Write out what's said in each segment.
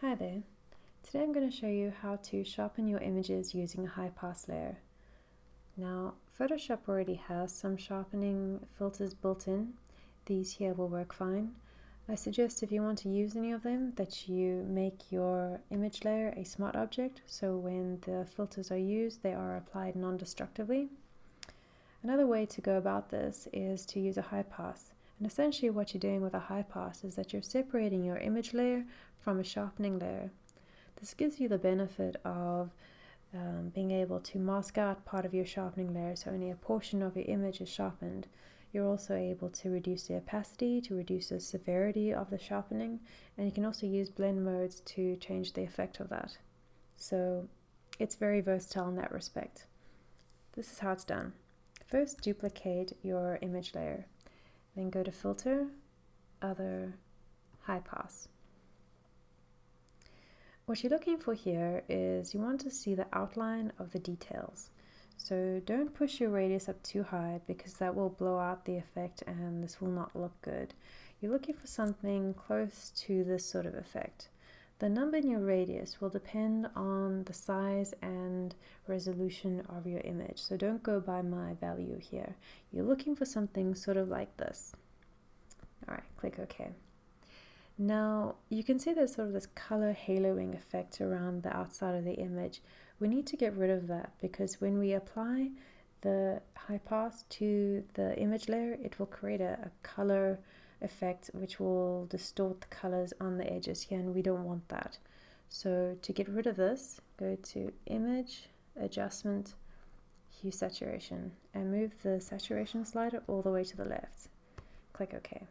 Hi there. Today I'm going to show you how to sharpen your images using a high pass layer. Now, Photoshop already has some sharpening filters built in. These here will work fine. I suggest if you want to use any of them that you make your image layer a smart object, so when the filters are used they are applied non-destructively. Another way to go about this is to use a high pass. And essentially what you're doing with a high pass is that you're separating your image layer from a sharpening layer. This gives you the benefit of being able to mask out part of your sharpening layer, so only a portion of your image is sharpened. You're also able to reduce the opacity, to reduce the severity of the sharpening, and you can also use blend modes to change the effect of that. So it's very versatile in that respect. This is how it's done. First, duplicate your image layer. Then go to Filter, Other, High Pass. What you're looking for here is you want to see the outline of the details. So don't push your radius up too high because that will blow out the effect and this will not look good. You're looking for something close to this sort of effect. The number in your radius will depend on the size and resolution of your image. So don't go by my value here. You're looking for something sort of like this. All right, click OK. Now you can see there's sort of this color haloing effect around the outside of the image. We need to get rid of that because when we apply the high pass to the image layer, it will create a color effect which will distort the colors on the edges here, and we don't want that. So to get rid of this, go to Image, Adjustment, Hue Saturation, and move the saturation slider all the way to the left. Click OK.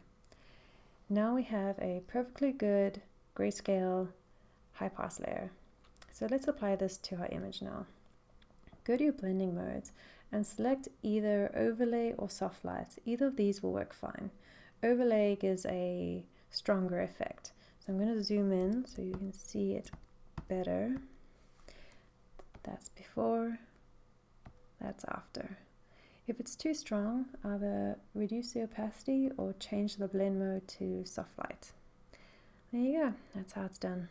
Now we have a perfectly good grayscale high pass layer. So let's apply this to our image now. Go to your blending modes and select either overlay or soft lights. Either of these will work fine. Overlay gives a stronger effect. So I'm going to zoom in so you can see it better. That's before, that's after. If it's too strong, either reduce the opacity or change the blend mode to soft light. There you go, that's how it's done.